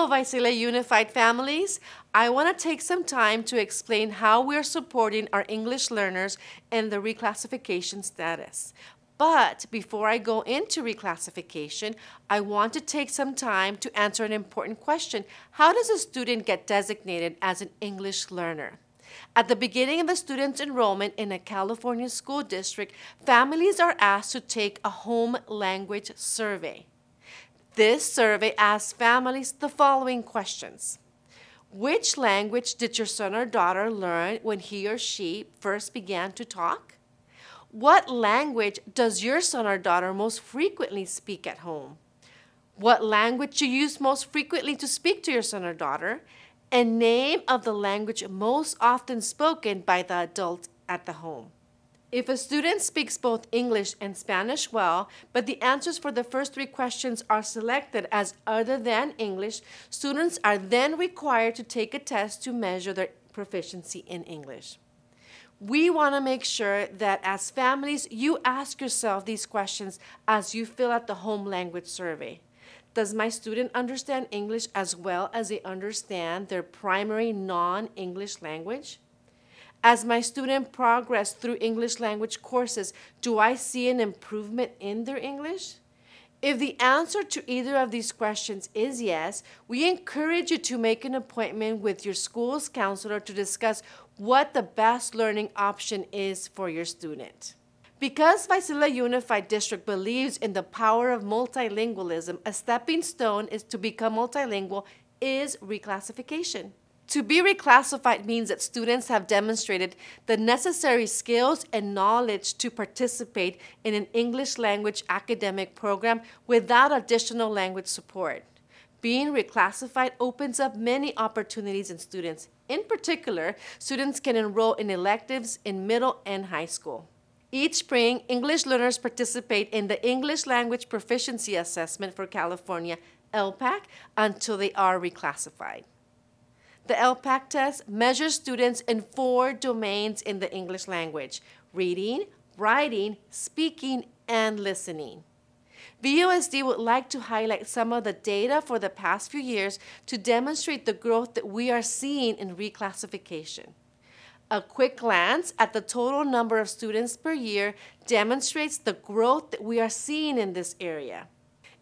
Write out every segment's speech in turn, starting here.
Visalia Unified families. I want to take some time to explain how we're supporting our English learners in the reclassification status. But before I go into reclassification, I want to take some time to answer an important question. How does a student get designated as an English learner? At the beginning of a student's enrollment in a California school district, families are asked to take a home language survey. This survey asks families the following questions. Which language did your son or daughter learn when he or she first began to talk? What language does your son or daughter most frequently speak at home? What language do you use most frequently to speak to your son or daughter? And name of the language most often spoken by the adult at the home. If a student speaks both English and Spanish well, but the answers for the first three questions are selected as other than English, students are then required to take a test to measure their proficiency in English. We want to make sure that as families, you ask yourself these questions as you fill out the home language survey. Does my student understand English as well as they understand their primary non-English language? As my student progress through English language courses, do I see an improvement in their English? If the answer to either of these questions is yes, we encourage you to make an appointment with your school's counselor to discuss what the best learning option is for your student. Because Visalia Unified District believes in the power of multilingualism, a stepping stone is to become multilingual is reclassification. To be reclassified means that students have demonstrated the necessary skills and knowledge to participate in an English language academic program without additional language support. Being reclassified opens up many opportunities in students. In particular, students can enroll in electives in middle and high school. Each spring, English learners participate in the English Language Proficiency Assessment for California, LPAC, until they are reclassified. The LPAC test measures students in 4 domains in the English language: reading, writing, speaking, and listening. VUSD would like to highlight some of the data for the past few years to demonstrate the growth that we are seeing in reclassification. A quick glance at the total number of students per year demonstrates the growth that we are seeing in this area.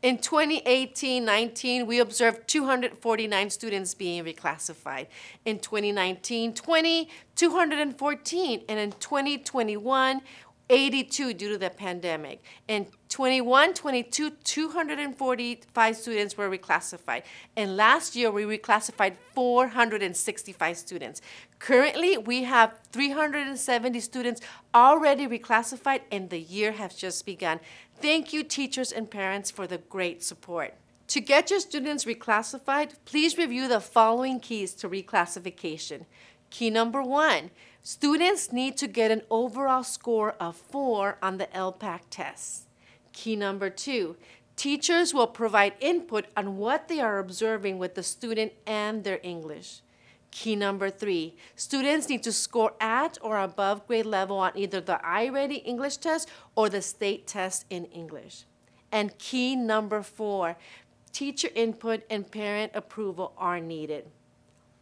In 2018-19, we observed 249 students being reclassified. In 2019-20, 214, and in 2021, 82 due to the pandemic. In 21-22, 245 students were reclassified. And last year, we reclassified 465 students. Currently, we have 370 students already reclassified, and the year has just begun. Thank you, teachers and parents, for the great support. To get your students reclassified, please review the following keys to reclassification. Key number 1, students need to get an overall score of 4 on the LPAC test. Key number 2, teachers will provide input on what they are observing with the student and their English. Key number 3, students need to score at or above grade level on either the iReady English test or the state test in English. And key number 4, teacher input and parent approval are needed.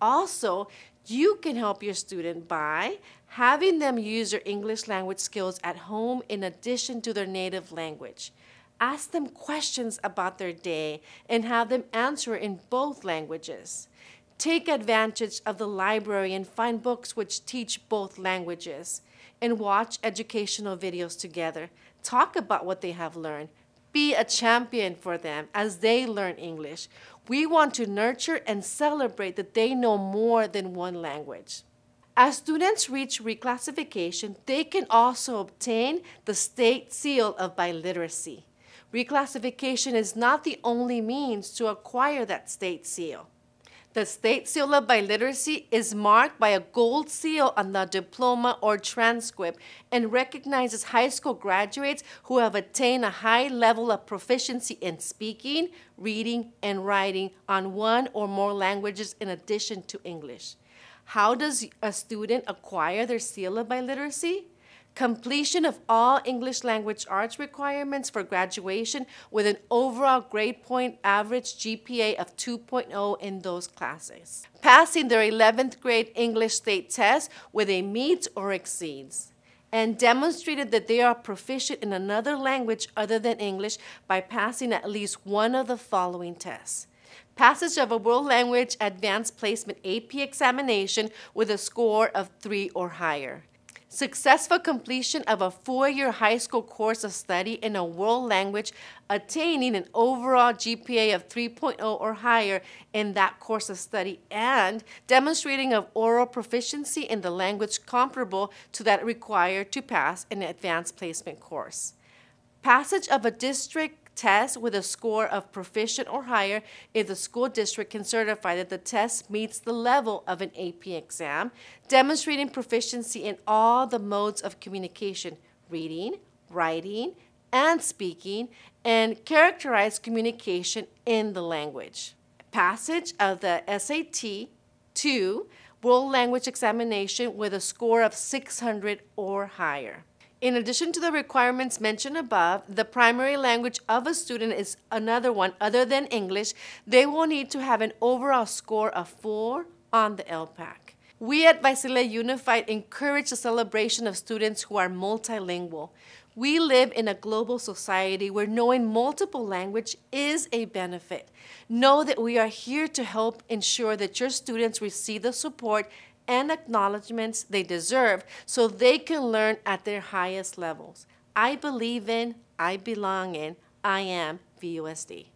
Also, you can help your student by having them use their English language skills at home in addition to their native language. Ask them questions about their day and have them answer in both languages. Take advantage of the library and find books which teach both languages. And watch educational videos together. Talk about what they have learned. Be a champion for them as they learn English. We want to nurture and celebrate that they know more than one language. As students reach reclassification, they can also obtain the state seal of biliteracy. Reclassification is not the only means to acquire that state seal. The state seal of biliteracy is marked by a gold seal on the diploma or transcript and recognizes high school graduates who have attained a high level of proficiency in speaking, reading, and writing on 1 or more languages in addition to English. How does a student acquire their seal of biliteracy? completion of all English language arts requirements for graduation with an overall grade point average GPA of 2.0 in those classes, passing their 11th grade English state test with a meets or exceeds, and demonstrated that they are proficient in another language other than English by passing at least one of the following tests. Passage of a world language advanced placement AP examination with a score of 3 or higher. Successful completion of a 4-year high school course of study in a world language, attaining an overall GPA of 3.0 or higher in that course of study, and demonstrating of oral proficiency in the language comparable to that required to pass an advanced placement course. Passage of a district test with a score of proficient or higher if the school district can certify that the test meets the level of an AP exam, demonstrating proficiency in all the modes of communication, reading, writing, and speaking, and characterized communication in the language. Passage of the SAT 2 World Language Examination with a score of 600 or higher. In addition to the requirements mentioned above, the primary language of a student is another one other than English. They will need to have an overall score of 4 on the LPAC. We at Visalia Unified encourage the celebration of students who are multilingual. We live in a global society where knowing multiple language is a benefit. Know that we are here to help ensure that your students receive the support and acknowledgments they deserve so they can learn at their highest levels. I believe in, I belong in, I am VUSD.